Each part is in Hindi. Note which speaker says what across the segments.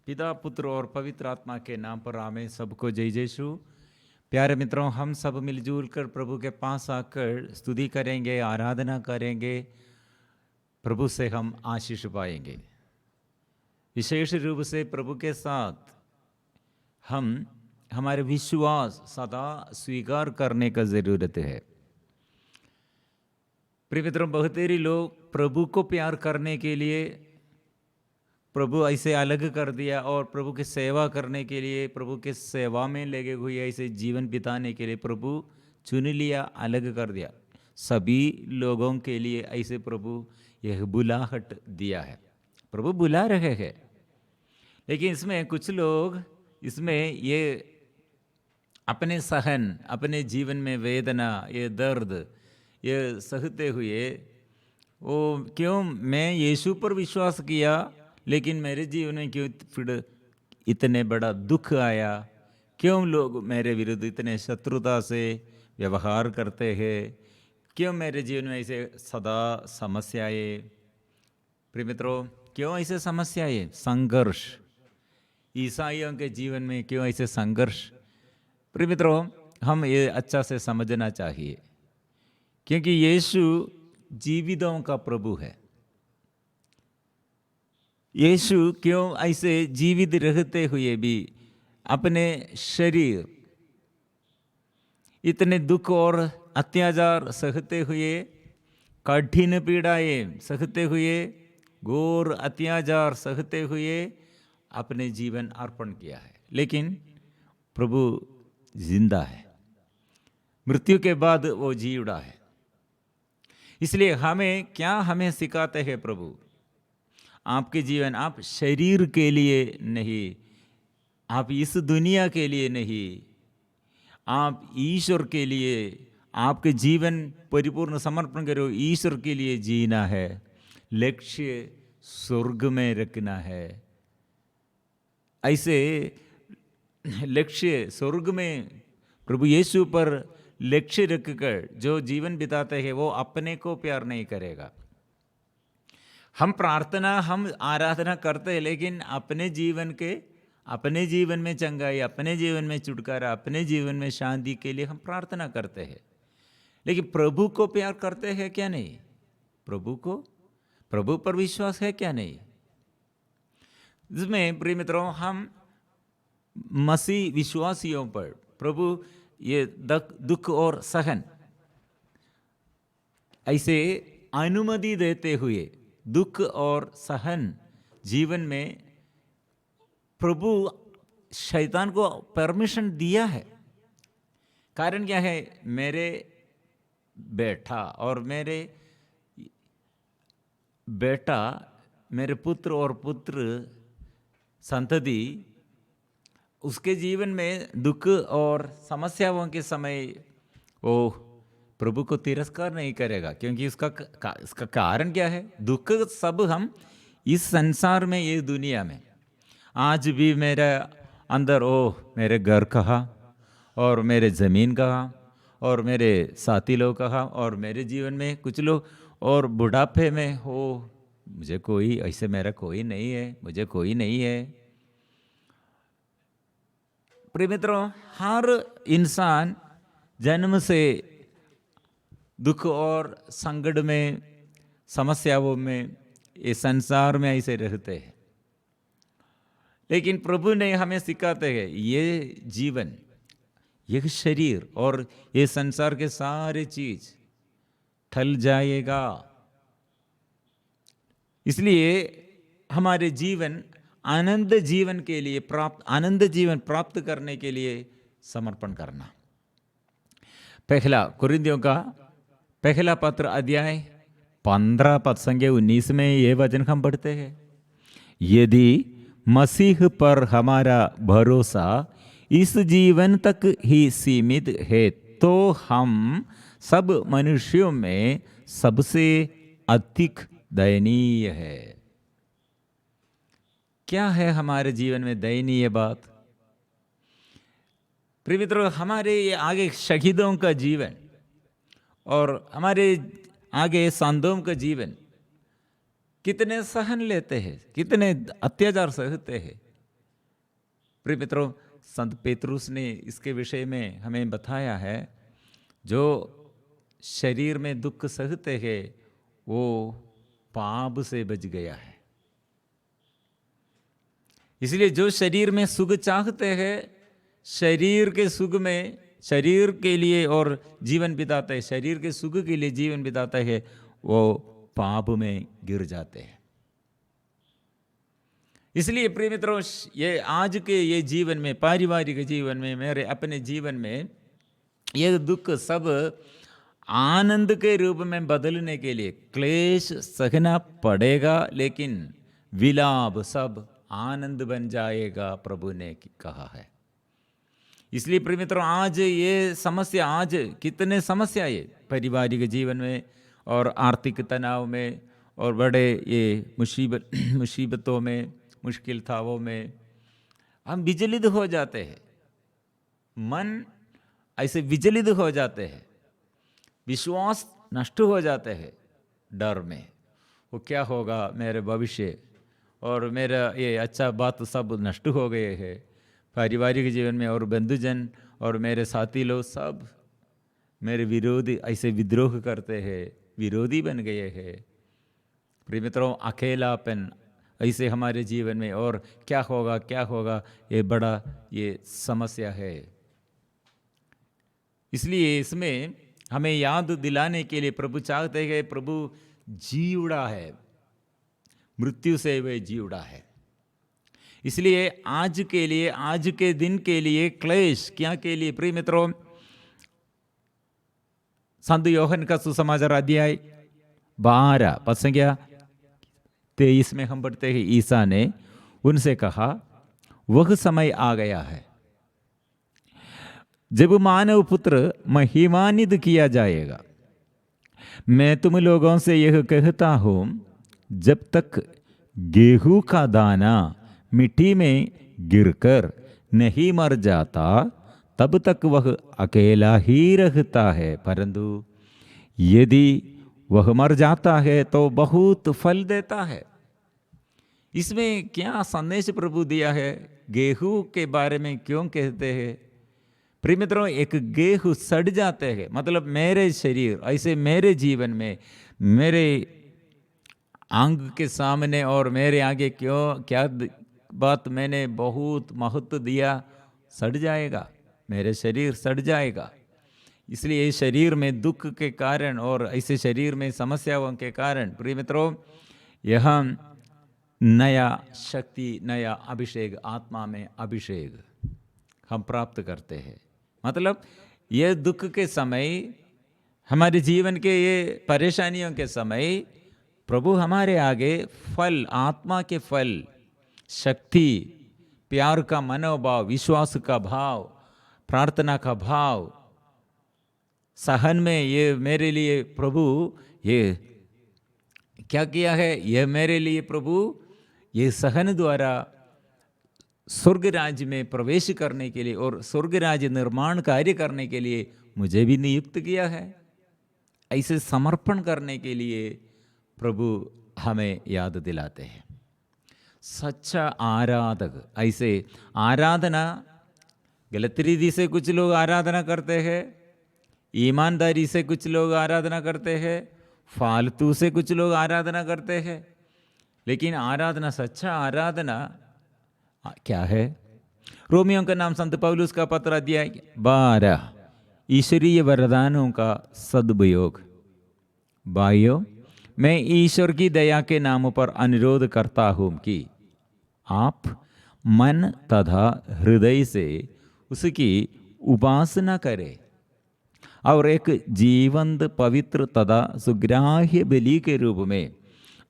Speaker 1: पिता पुत्र और पवित्र आत्मा के नाम पर आमें। सबको जय यीशु। प्यारे मित्रों, हम सब मिलजुल कर प्रभु के पास आकर स्तुति करेंगे, आराधना करेंगे, प्रभु से हम आशीष पाएंगे। विशेष रूप से प्रभु के साथ हम हमारे विश्वास सदा स्वीकार करने का ज़रूरत है। प्रिय मित्रों, बहुतेरे लोग प्रभु को प्यार करने के लिए प्रभु ऐसे अलग कर दिया और प्रभु की सेवा करने के लिए, प्रभु के सेवा में लगे हुए ऐसे जीवन बिताने के लिए प्रभु चुन लिया, अलग कर दिया। सभी लोगों के लिए ऐसे प्रभु यह बुलाहट दिया है। प्रभु बुला रहे हैं, लेकिन इसमें कुछ लोग इसमें ये अपने सहन, अपने जीवन में वेदना, ये दर्द, ये सहते हुए वो क्यों मैं यीशु पर विश्वास किया लेकिन मेरे जीवन में क्यों फिर इतने बड़ा दुख आया, क्यों लोग मेरे विरुद्ध इतने शत्रुता से व्यवहार करते हैं, क्यों मेरे जीवन में ऐसे सदा समस्याएं। प्रिय मित्रों, क्यों ऐसे समस्याएं, संघर्ष, ईसाइयों के जीवन में क्यों ऐसे संघर्ष। प्रिय मित्रों, हम ये अच्छा से समझना चाहिए, क्योंकि यीशु जीवितों का प्रभु है। यीशु क्यों ऐसे जीवित रहते हुए भी अपने शरीर इतने दुख और अत्याचार सहते हुए, कठिन पीड़ाएं सहते हुए, घोर अत्याचार सहते हुए अपने जीवन अर्पण किया है। लेकिन प्रभु जिंदा है, मृत्यु के बाद वो जी उड़ा है। इसलिए हमें सिखाते हैं प्रभु, आपके जीवन, आप शरीर के लिए नहीं, आप इस दुनिया के लिए नहीं, आप ईश्वर के लिए आपके जीवन परिपूर्ण समर्पण करो। ईश्वर के लिए जीना है, लक्ष्य स्वर्ग में रखना है। ऐसे लक्ष्य स्वर्ग में प्रभु यीशु पर लक्ष्य रखकर जो जीवन बिताते हैं वो अपने को प्यार नहीं करेगा। हम प्रार्थना, हम आराधना करते हैं, लेकिन अपने जीवन में चंगाई, अपने जीवन में छुटकारा, अपने जीवन में शांति के लिए हम प्रार्थना करते हैं। लेकिन प्रभु को प्यार करते हैं क्या नहीं? प्रभु पर विश्वास है क्या नहीं? जिसमें प्रिय मित्रों, हम मसीह विश्वासियों पर प्रभु ये दुख और सहन ऐसे अनुमति देते हुए, दुख और सहन जीवन में प्रभु शैतान को परमिशन दिया है। कारण क्या है? मेरे बेटा और मेरे पुत्र और पुत्र संतति, उसके जीवन में दुख और समस्याओं के समय वो प्रभु को तिरस्कार नहीं करेगा। क्योंकि इसका कारण क्या है? दुख सब हम इस संसार में, ये दुनिया में आज भी मेरे अंदर मेरे घर कहा और मेरे ज़मीन कहा और मेरे साथी लोग कहा और मेरे जीवन में कुछ लोग, और बुढ़ापे में मुझे कोई ऐसे, मेरा कोई नहीं है, मुझे कोई नहीं है। प्रिय मित्रों, हर इंसान जन्म से दुख और संकट में, समस्याओं में, ये संसार में ऐसे रहते हैं। लेकिन प्रभु ने हमें सिखाते हैं, ये जीवन, ये शरीर और ये संसार के सारे चीज टल जाएगा। इसलिए हमारे जीवन आनंद जीवन के लिए आनंद जीवन प्राप्त करने के लिए समर्पण करना। पहला कुरिन्थियों का पहला पत्र अध्याय 15 पद संख्या 19 में ये वचन हम पढ़ते हैं, यदि मसीह पर हमारा भरोसा इस जीवन तक ही सीमित है तो हम सब मनुष्यों में सबसे अधिक दयनीय है। क्या है हमारे जीवन में दयनीय बात? प्रिय मित्रों, हमारे आगे शहीदों का जीवन और हमारे आगे संतों का जीवन कितने सहन लेते हैं, कितने अत्याचार सहते हैं, प्रिय मित्रों, संत पेतरुस ने इसके विषय में हमें बताया है, जो शरीर में दुख सहते हैं वो पाप से बच गया है। इसलिए जो शरीर में सुख चाहते हैं, शरीर के सुख में, शरीर के लिए और जीवन बिताते हैं, शरीर के सुख के लिए जीवन बिताते हैं, वो पाप में गिर जाते हैं। इसलिए प्रिय मित्रों, ये आज के ये जीवन में, पारिवारिक जीवन में, मेरे अपने जीवन में, ये दुख सब आनंद के रूप में बदलने के लिए क्लेश सहना पड़ेगा, लेकिन विलाप सब आनंद बन जाएगा, प्रभु ने कहा है। इसलिए प्रिय मित्रों, आज ये समस्या, आज कितने समस्या ये पारिवारिक जीवन में और आर्थिक तनाव में और बड़े ये मुसीबतों में, मुश्किल थावों में हम विचलित हो जाते हैं। मन ऐसे विचलित हो जाते हैं, विश्वास नष्ट हो जाते हैं डर में, वो क्या होगा मेरे भविष्य, और मेरा ये अच्छा बात सब नष्ट हो गए हैं पारिवारिक जीवन में, और बंधुजन और मेरे साथी लोग सब मेरे विरोधी ऐसे विद्रोह करते हैं, विरोधी बन गए हैं। प्रिय मित्रों, अकेलापन ऐसे हमारे जीवन में, और क्या होगा क्या होगा, ये बड़ा ये समस्या है। इसलिए इसमें हमें याद दिलाने के लिए प्रभु चाहते हैं, प्रभु जी उड़ा है, मृत्यु से वे जी उड़ा है। इसलिए आज के लिए, आज के दिन के लिए क्लेश क्या के लिए, प्रिय मित्रों, संत योहन का सुसमाचार अध्याय 12 पद संख्या 23 में हम पढ़ते हैं, ईसा ने उनसे कहा, वह समय आ गया है जब मानव पुत्र महिमान्वित किया जाएगा। मैं तुम लोगों से यह कहता हूं, जब तक गेहूं का दाना मिट्टी में गिरकर नहीं मर जाता, तब तक वह अकेला ही रहता है, परंतु यदि वह मर जाता है तो बहुत फल देता है। इसमें क्या संदेश प्रभु दिया है? गेहूं के बारे में क्यों कहते हैं? प्रिय मित्रों, एक गेहूं सड़ जाते हैं, मतलब मेरे शरीर, ऐसे मेरे जीवन में, मेरे आंख के सामने और मेरे आगे क्यों क्या बात मैंने बहुत महत्व दिया, सड़ जाएगा, मेरे शरीर सड़ जाएगा। इसलिए शरीर में दुख के कारण और ऐसे शरीर में समस्याओं के कारण, प्रिय मित्रों, यह नया शक्ति, नया अभिषेक, आत्मा में अभिषेक हम प्राप्त करते हैं। मतलब ये दुख के समय, हमारे जीवन के ये परेशानियों के समय, प्रभु हमारे आगे फल, आत्मा के फल, शक्ति, प्यार का मनोभाव, विश्वास का भाव, प्रार्थना का भाव, सहन में, ये मेरे लिए प्रभु ये क्या किया है, ये मेरे लिए प्रभु ये सहन द्वारा स्वर्ग राज्य में प्रवेश करने के लिए और स्वर्ग राज्य निर्माण कार्य करने के लिए मुझे भी नियुक्त किया है। ऐसे समर्पण करने के लिए प्रभु हमें याद दिलाते हैं। सच्चा आराधक, ऐसे आराधना गलत रीति से कुछ लोग आराधना करते हैं, ईमानदारी से कुछ लोग आराधना करते हैं, फालतू से कुछ लोग आराधना करते हैं, लेकिन आराधना, सच्चा आराधना क्या है? रोमियों का नाम संत पौलुस का पत्र अध्याय 12, ईश्वरीय वरदानों का सदुपयोग। भाइयों, मैं ईश्वर की दया के नाम पर अनुरोध करता हूं कि आप मन तथा हृदय से उसकी उपासना करें और एक जीवंत, पवित्र तथा सुग्राह्य बलि के रूप में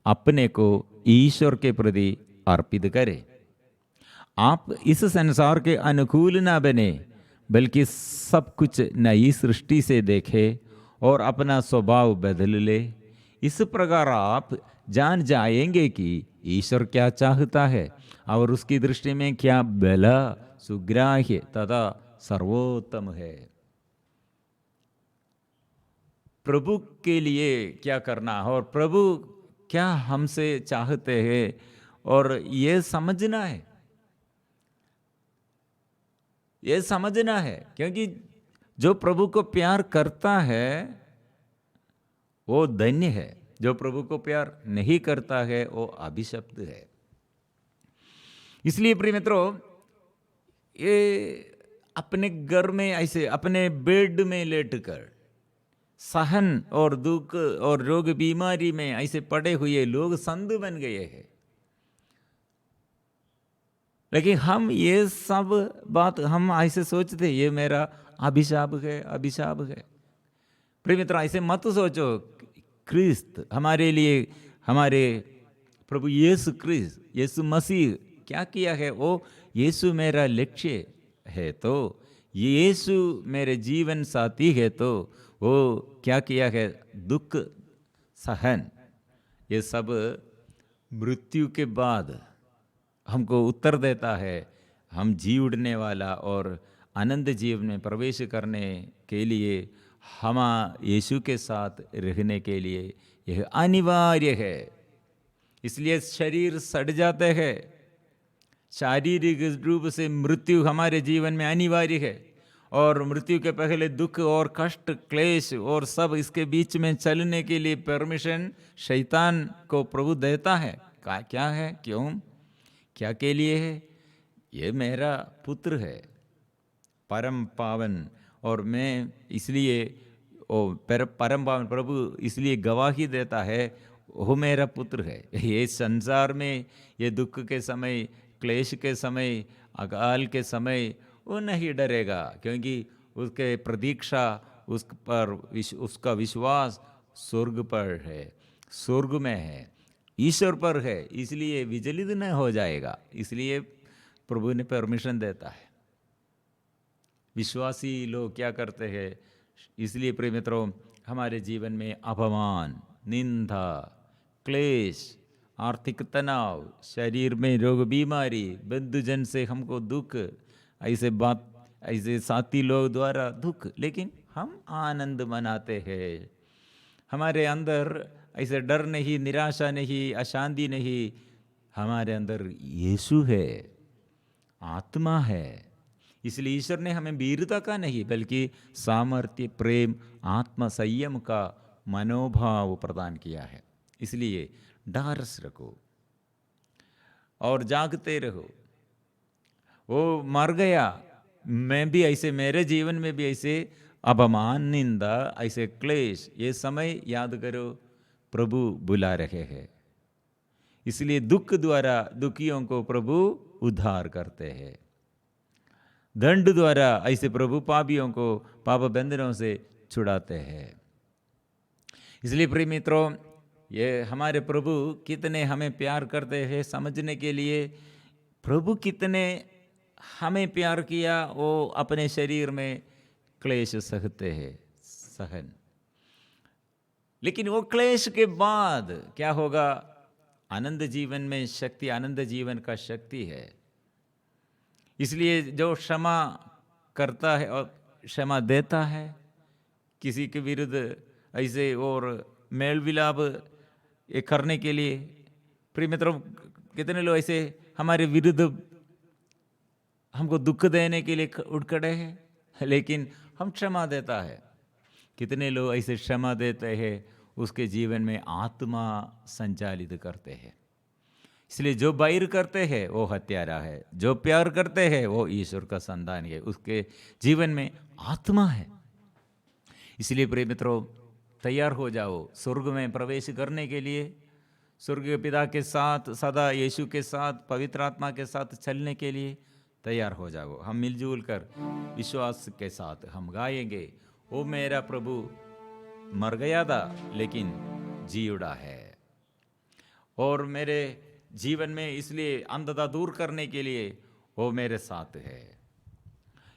Speaker 1: अपने को ईश्वर के प्रति अर्पित करें। आप इस संसार के अनुकूल न बने, बल्कि सब कुछ नई सृष्टि से देखें और अपना स्वभाव बदल ले। इस प्रकार आप जान जाएंगे कि ईश्वर क्या चाहता है और उसकी दृष्टि में क्या भला, सुग्राह्य तथा सर्वोत्तम है। प्रभु के लिए क्या करना और प्रभु क्या हमसे चाहते हैं, और ये समझना है। ये समझना है, क्योंकि जो प्रभु को प्यार करता है वो धन्य है, जो प्रभु को प्यार नहीं करता है वो अभिशप्त है। इसलिए प्रिय मित्रों, ये अपने घर में ऐसे अपने बेड में लेटकर सहन और दुख और रोग बीमारी में ऐसे पड़े हुए लोग संत बन गए हैं। लेकिन हम ये सब बात हम ऐसे सोचते ये मेरा अभिशाप है, अभिशाप है। प्रिय मित्र, ऐसे मत सोचो। क्रिस्त हमारे लिए, हमारे प्रभु यीशु क्रिस्त, यीशु मसीह क्या किया है? वो यीशु मेरा लक्ष्य है, तो यीशु मेरे जीवन साथी है, तो वो क्या किया है? दुख सहन, ये सब मृत्यु के बाद हमको उत्तर देता है। हम जी उड़ने वाला और आनंद जीवन में प्रवेश करने के लिए, हम यीशु के साथ रहने के लिए यह अनिवार्य है। इसलिए शरीर सड़ जाते हैं, शारीरिक रूप से मृत्यु हमारे जीवन में अनिवार्य है, और मृत्यु के पहले दुख और कष्ट क्लेश और सब इसके बीच में चलने के लिए परमिशन शैतान को प्रभु देता है। क्या है? क्यों? क्या के लिए है? ये मेरा पुत्र है, परम पावन, और मैं इसलिए परम पावन प्रभु इसलिए गवाही देता है, वो मेरा पुत्र है। ये संसार में ये दुख के समय, क्लेश के समय, अकाल के समय वो नहीं डरेगा, क्योंकि उसके प्रतीक्षा उस पर उसका विश्वास स्वर्ग पर है, स्वर्ग में है, ईश्वर पर है, इसलिए विचलित न हो जाएगा। इसलिए प्रभु ने परमिशन देता है। विश्वासी लोग क्या करते हैं? इसलिए प्रिय मित्रों, हमारे जीवन में अपमान, निंदा, क्लेश, आर्थिक तनाव, शरीर में रोग बीमारी, बंधुजन से हमको दुख, ऐसे बात, ऐसे साथी लोग द्वारा दुख, लेकिन हम आनंद मनाते हैं। हमारे अंदर ऐसे डर नहीं, निराशा नहीं, अशांति नहीं, हमारे अंदर यीशु है, आत्मा है। इसलिए ईश्वर ने हमें वीरता का नहीं बल्कि सामर्थ्य, प्रेम, आत्म संयम का मनोभाव प्रदान किया है। इसलिए ढारस रखो और जागते रहो। वो मर गया, मैं भी ऐसे, मेरे जीवन में भी ऐसे अपमान, निंदा, ऐसे क्लेश, ये समय याद करो, प्रभु बुला रहे हैं। इसलिए दुख द्वारा दुखियों को प्रभु उद्धार करते हैं, दंड द्वारा ऐसे प्रभु पापियों को पाप बंधनों से छुड़ाते हैं। इसलिए प्रिय मित्रों, ये हमारे प्रभु कितने हमें प्यार करते हैं समझने के लिए, प्रभु कितने हमें प्यार किया, वो अपने शरीर में क्लेश सहते हैं, सहन। लेकिन वो क्लेश के बाद क्या होगा? आनंद जीवन में शक्ति, आनंद जीवन का शक्ति है। इसलिए जो क्षमा करता है और क्षमा देता है किसी के विरुद्ध ऐसे और मेल विलाप ये करने के लिए, प्रिय मित्रों, कितने लोग ऐसे हमारे विरुद्ध हमको दुख देने के लिए उठ खड़े हैं, लेकिन हम क्षमा देता है। कितने लोग ऐसे क्षमा देते हैं, उसके जीवन में आत्मा संचालित करते हैं। इसलिए जो बैर करते हैं वो हत्यारा है, जो प्यार करते हैं वो ईश्वर का संतान है, उसके जीवन में आत्मा है। इसलिए प्रिय मित्रों, तैयार हो जाओ स्वर्ग में प्रवेश करने के लिए, स्वर्ग के पिता के साथ, सदा यीशु के साथ, पवित्र आत्मा के साथ चलने के लिए तैयार हो जाओ। हम मिलजुल कर विश्वास के साथ हम गाएंगे, ओ मेरा प्रभु मर गया था लेकिन जी उड़ा है, और मेरे जीवन में इसलिए अंधता दूर करने के लिए वो मेरे साथ है।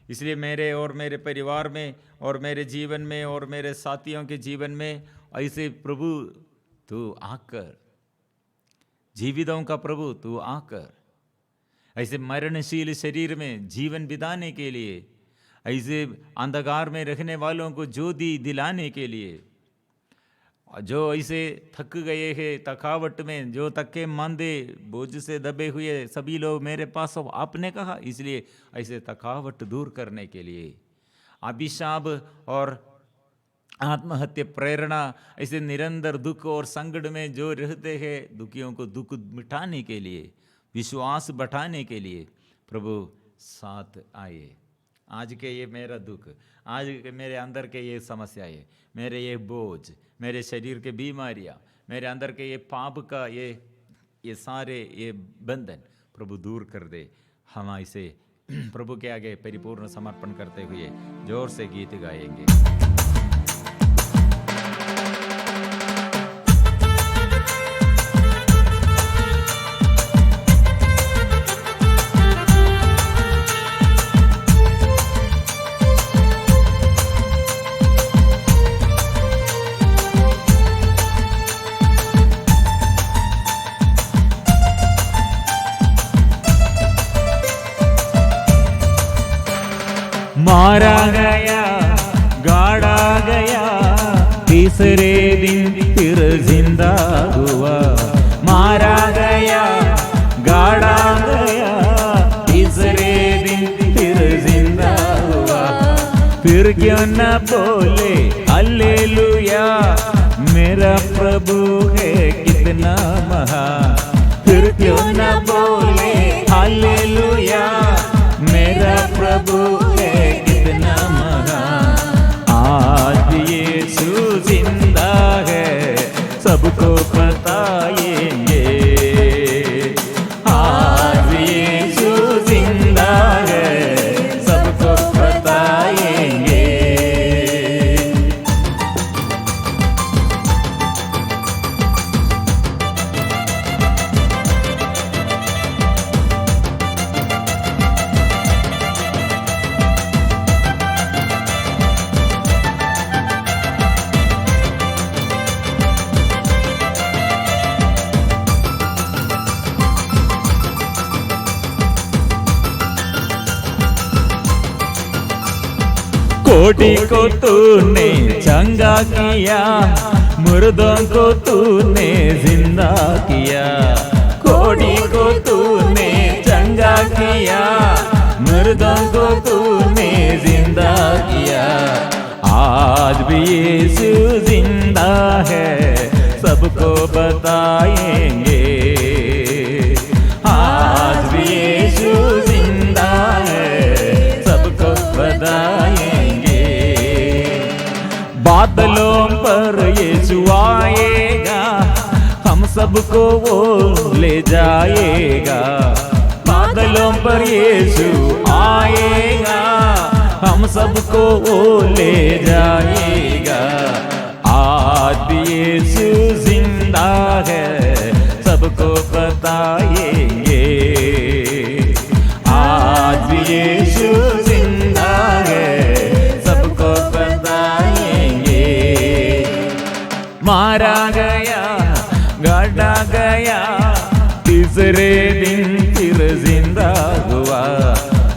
Speaker 1: इसलिए मेरे और मेरे परिवार में और मेरे जीवन में और मेरे साथियों के जीवन में ऐसे प्रभु तू आकर, जीवितों का प्रभु तू आकर, ऐसे मरणशील शरीर में जीवन बिताने के लिए, ऐसे अंधकार में रखने वालों को ज्योति दिलाने के लिए, जो ऐसे थक गए हैं थकावट में, जो थके मांदे बोझ से दबे हुए सभी लोग मेरे पास आओ, आपने कहा। इसलिए ऐसे थकावट दूर करने के लिए अभिशाप और आत्महत्या प्रेरणा, ऐसे निरंतर दुख और संकट में जो रहते हैं, दुखियों को दुख मिटाने के लिए, विश्वास बढ़ाने के लिए प्रभु साथ आए। आज के ये मेरा दुख, आज के मेरे अंदर के ये समस्याएं, मेरे ये बोझ, मेरे शरीर के बीमारियां, मेरे अंदर के ये पाप का ये सारे ये बंधन प्रभु दूर कर दे। हम इसे प्रभु के आगे परिपूर्ण समर्पण करते हुए जोर से गीत गाएंगे। मारा गया, गाड़ा गया, तीसरे दिन फिर जिंदा हुआ। मारा गया, गाड़ा गया, तीसरे दिन फिर जिंदा हुआ। फिर क्यों न बोले हालेलुया, मेरा प्रभु है कितना महान। फिर क्यों न बोले हालेलुया, मेरा प्रभु है कितना महान। आज यीशु जिंदा है, सबको बताएंगे। आज यीशु जिंदा है, सबको बताएंगे। कोड़ी को तूने चंगा किया, मुर्दों को तूने जिंदा किया। कोड़ी को तूने चंगा किया, मुर्दों को तूने जिंदा किया। आज भी यीशु जिंदा है, सबको बताएंगे। आज भी यीशु जिंदा है, सबको बताएंगे। बादलों पर यीशु आएगा, हम सबको वो ले जाएगा। बादलों पर यीशु आएगा, हम सबको वो ले जाएगा। आज भी यीशु जिंदा है, सबको बताएंगे। आज भी यीशु जिंदा है, सबको बताएंगे। मारा गया, गाड़ा गया, तीसरे दिन फिर जिंदा हुआ।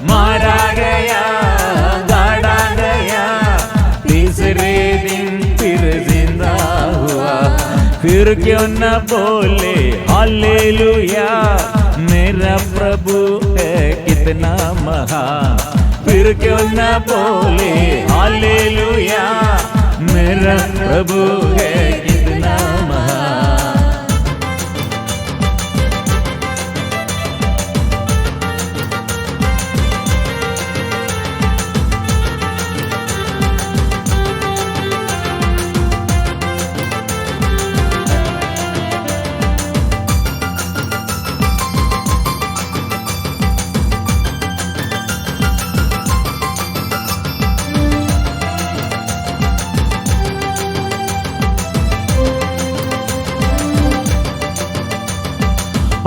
Speaker 1: मारा गया, गाड़ा गया, तीसरे दिन फिर जिंदा हुआ। फिर क्यों न बोले हालेलुया, मेरा प्रभु है कितना महान। फिर क्यों न बोले हालेलुया, मेरा प्रभु है कितना महान।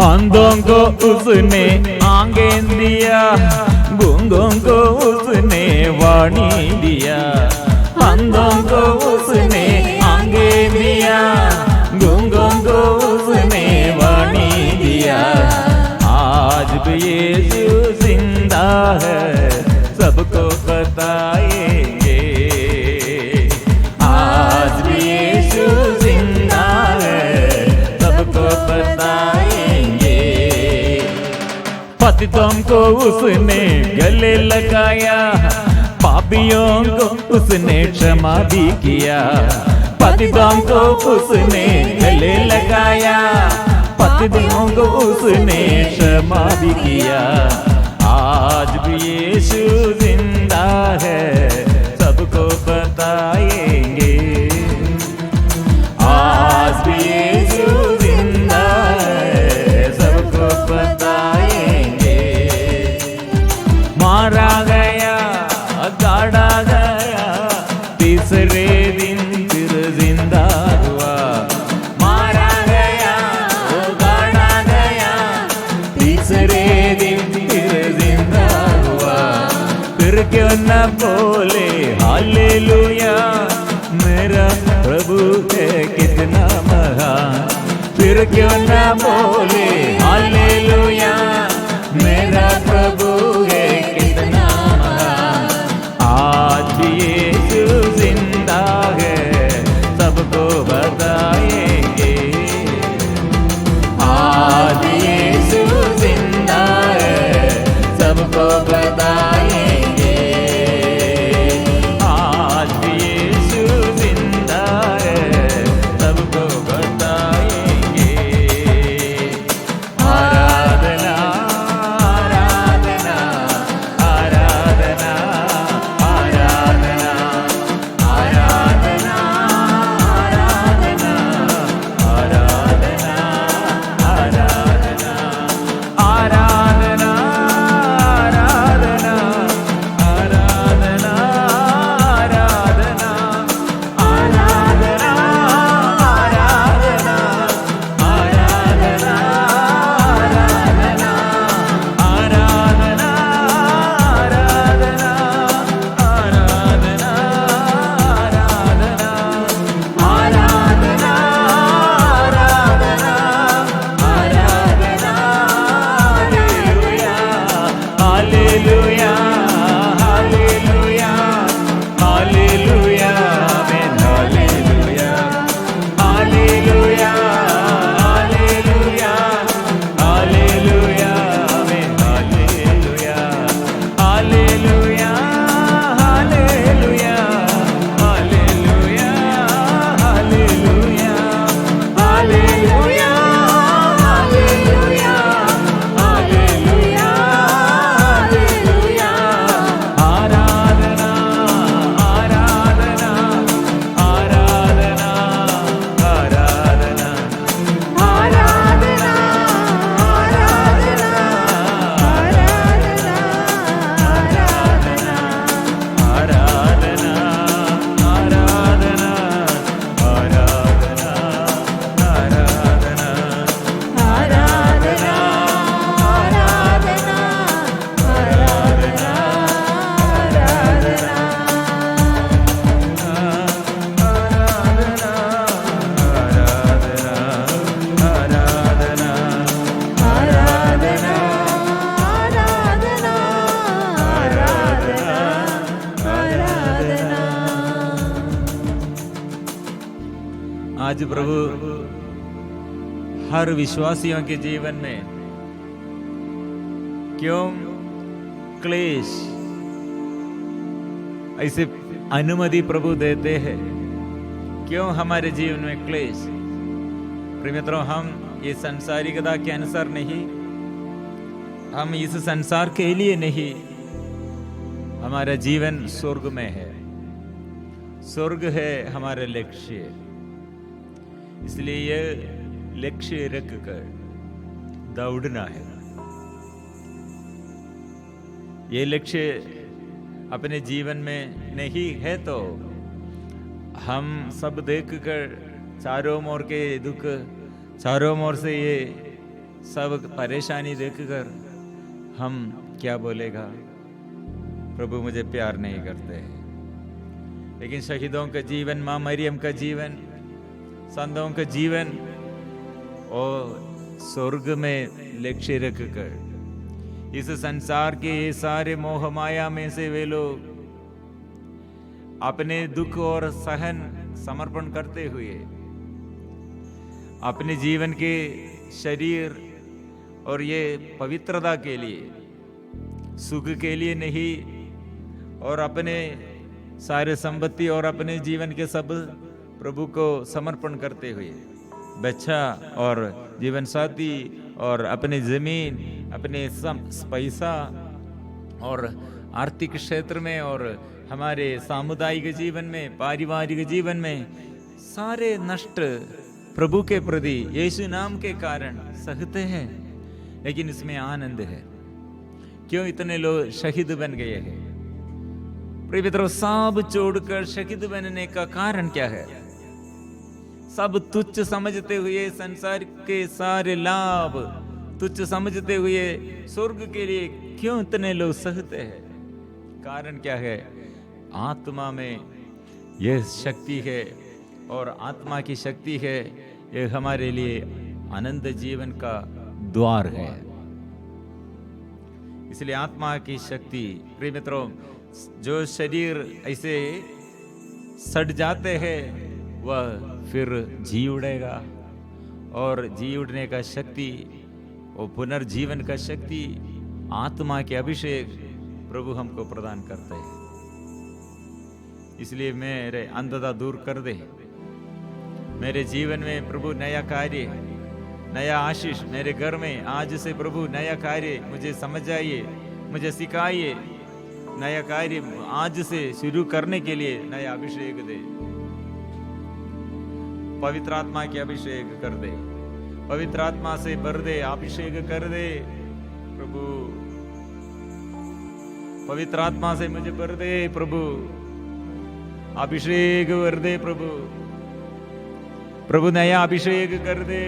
Speaker 1: अंधों को उसने आंखें दिया, गूंगों को उसने वाणी दिया। अंधों को उसने आंखें दिया, गूंगों को उसने वाणी दिया। आज भी यीशु जिंदा है, सबको बताएंगे। आज भी यीशु जिंदा पतितों को उसने गले लगाया, पापियों को उसने क्षमा भी किया। पतितों को उसने गले लगाया, पतितों को उसने क्षमा भी किया। आज भी यीशु जिंदा है, सबको बताएंगे। आज भी यीशु जिंदा है, सबको बताएंगे। मारा गया, गाड़ा गया, तीसरे दिन फिर जिंदा हुआ। मारा गया, गाड़ा गया, तीसरे दिन फिर जिंदा हुआ। फिर क्यों न बोले हालेलुया, मेरा प्रभु है कितना महान। फिर क्यों न बोले हालेलुया, मेरा प्रभु है कितना महान। आज भी यीशु जिंदा है, सबको बताएंगे। आज भी यीशु जिंदा है, सबको बताएंगे। आज भी यीशु जिंदा है, सबको बताएंगे। आराधना आराधना आराधना आराधना आराधना आराधना आराधना आराधना आराधना आराधना आराधना आराधना आराधना आज प्रभु हर विश्वासियों के जीवन में क्यों क्लेश ऐसे अनुमति प्रभु देते हैं? क्यों हमारे जीवन में क्लेश? प्रिय मित्रों, हम ये संसारिकता के अनुसार नहीं, हम इस संसार के लिए नहीं, हमारा जीवन स्वर्ग में है। स्वर्ग है हमारा लक्ष्य, इसलिए ये लक्ष्य रख कर दौड़ना है। ये लक्ष्य अपने जीवन में नहीं है तो हम सब देखकर चारों ओर के दुख, चारों ओर से ये सब परेशानी देखकर हम क्या बोलेगा? प्रभु मुझे प्यार नहीं करते। लेकिन शहीदों का जीवन, माँ मरियम का जीवन, संतों का जीवन और स्वर्ग में लक्ष्य रख कर इस संसार के ये सारे मोह माया में से वे लोग अपने दुख और सहन समर्पण करते हुए अपने जीवन के शरीर और ये पवित्रता के लिए, सुख के लिए नहीं, और अपने सारे संपत्ति और अपने जीवन के सब प्रभु को समर्पण करते हुए, बच्चा और जीवन साथी और अपनी जमीन, अपने पैसा और आर्थिक क्षेत्र में और हमारे सामुदायिक जीवन में, पारिवारिक जीवन में सारे नष्ट प्रभु के प्रति यीशु नाम के कारण सहते हैं, लेकिन इसमें आनंद है। क्यों इतने लोग शहीद बन गए हैं? प्रिय मित्रों, सब छोड़कर शहीद बनने का कारण क्या है? सब तुच्छ समझते हुए, संसार के सारे लाभ तुच्छ समझते हुए स्वर्ग के लिए क्यों इतने लोग सहते हैं? कारण क्या है? आत्मा में यह शक्ति है, और आत्मा की शक्ति है, यह हमारे लिए आनंद जीवन का द्वार है। इसलिए आत्मा की शक्ति, प्रिय मित्रों, जो शरीर ऐसे सड़ जाते हैं वह फिर जी उड़ेगा, और जी उड़ने का शक्ति और पुनर्जीवन का शक्ति आत्मा के अभिषेक प्रभु हमको प्रदान करते हैं। इसलिए मेरे अंधता दूर कर दे, मेरे जीवन में प्रभु नया कार्य, नया आशीष मेरे घर में आज से प्रभु नया कार्य मुझे समझाइए, मुझे सिखाइए, नया कार्य आज से शुरू करने के लिए नया अभिषेक दे। पवित्र आत्मा के अभिषेक कर दे, पवित्र आत्मा से भर दे, अभिषेक कर दे प्रभु। पवित्र आत्मा से मुझे भर दे प्रभु, अभिषेक कर दे प्रभु। प्रभु नया अभिषेक कर दे,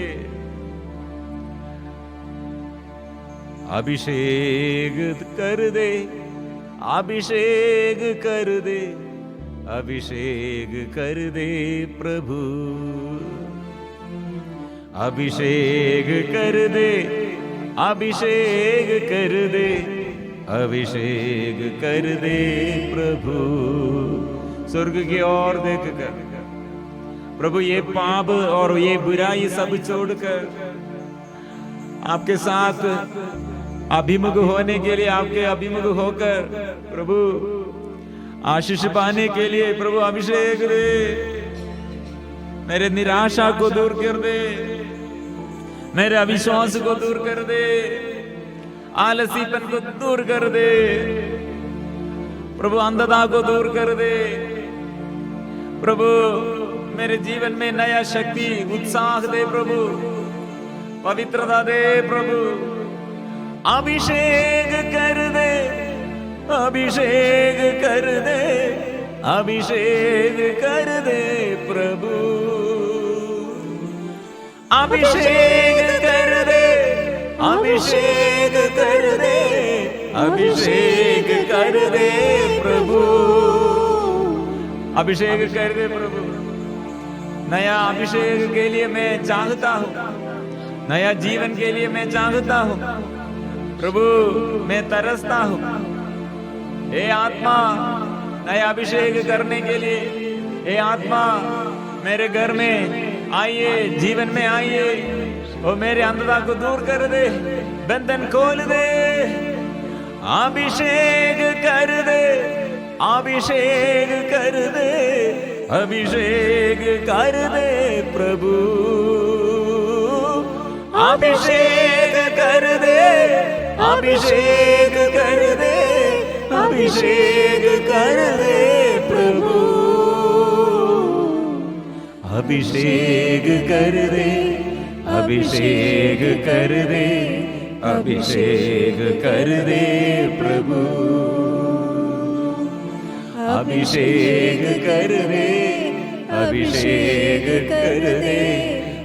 Speaker 1: अभिषेक कर दे, अभिषेक कर दे, अभिषेक कर दे प्रभु। अभिषेक कर दे, अभिषेक कर दे, अभिषेक कर दे प्रभु। स्वर्ग की ओर देखकर प्रभु ये पाप और ये बुराई सब छोड़कर आपके साथ अभिमुख होने के लिए, आपके अभिमुख होकर प्रभु आशीष पाने के लिए प्रभु अभिषेक दे। मेरे निराशा को दूर कर दे, मेरे अविश्वास को दूर कर दे, आलसीपन को दूर कर दे प्रभु, अंधता को दूर कर दे प्रभु। मेरे जीवन में नया शक्ति, उत्साह दे प्रभु, पवित्रता दे प्रभु। अभिषेक कर दे, अभिषेक कर दे, अभिषेक कर दे प्रभु। अभिषेक कर दे, अभिषेक कर दे, अभिषेक कर दे प्रभु। अभिषेक कर दे प्रभु। नया अभिषेक के लिए मैं चाहता हूँ, नया जीवन के लिए मैं चाहता हूँ प्रभु, मैं तरसता हूँ। हे आत्मा नया अभिषेक करने के लिए, हे आत्मा मेरे घर में आइए, जीवन में आइए और मेरे अंधता को दूर कर दे, बंधन खोल दे। अभिषेक कर दे, अभिषेक कर दे, अभिषेक कर दे प्रभु। अभिषेक कर दे, अभिषेक कर दे, अभिषेक कर दे प्रभु। अभिषेक कर दे, अभिषेक कर दे, अभिषेक कर दे प्रभु। अभिषेक कर दे, अभिषेक कर दे,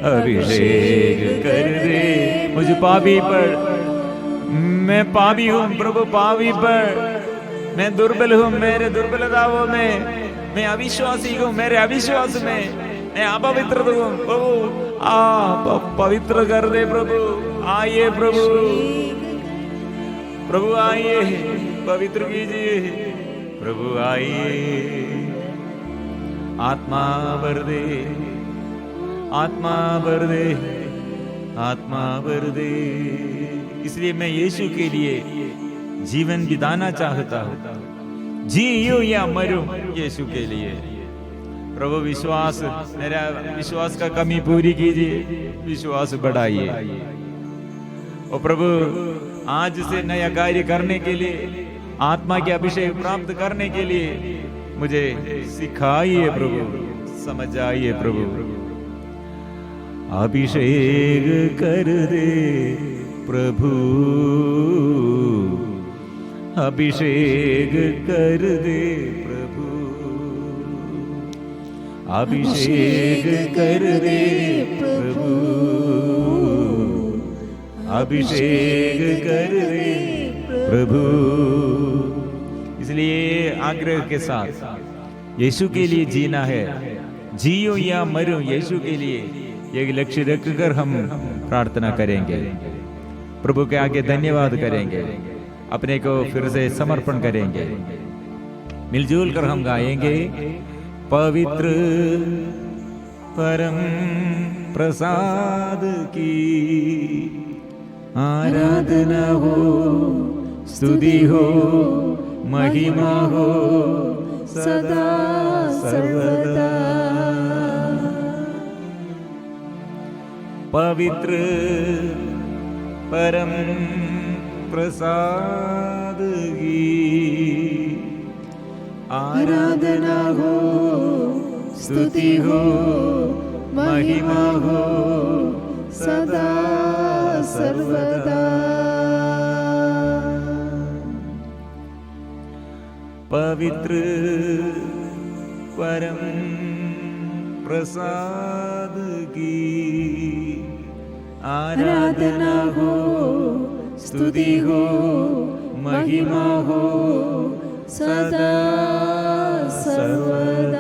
Speaker 1: अभिषेक कर दे। मुझे पापी पर, मैं पापी हूँ प्रभु, पापी पर मैं दुर्बल हूँ, मेरे दुर्बलताओं में मैं अविश्वासी हूँ, मेरे अविश्वास में मैं अपवित्र हूँ प्रभु। आप पवित्र कर दे प्रभु। आइए प्रभु, प्रभु आइए, पवित्र कीजिए प्रभु, आइए। आत्मा भर दे, आत्मा भर दे, आत्मा भर दे। इसलिए मैं यीशु के लिए जीवन बिताना चाहता हूँ, जीऊं या मरूं यीशु के लिए। प्रभु विश्वास, मेरा विश्वास का कमी पूरी कीजिए, विश्वास बढ़ाइए। और प्रभु आज से नया कार्य करने के लिए, आत्मा के अभिषेक प्राप्त करने के लिए मुझे सिखाइए प्रभु, समझाइए प्रभु। अभिषेक कर दे प्रभु, अभिषेक कर दे प्रभु, अभिषेक कर दे प्रभु, अभिषेक कर दे प्रभु। इसलिए आग्रह के साथ यीशु के लिए जीना है, जियो या मरूं यीशु के लिए, एक लक्ष्य रखकर हम प्रार्थना करेंगे। प्रभु के आगे धन्यवाद करेंगे, अपने को फिर से समर्पण करेंगे। मिलजुल कर हम गाएंगे, पवित्र परम प्रसाद की आराधना हो, स्तुति हो, महिमा हो सदा सर्वदा। पवित्र परम प्रसाद की आराधना हो, स्तुति हो, महिमा हो सदा सर्वदा। पवित्र परम प्रसाद की आराधना हो, स्तुति हो, महिमा हो सदा सर्वदा।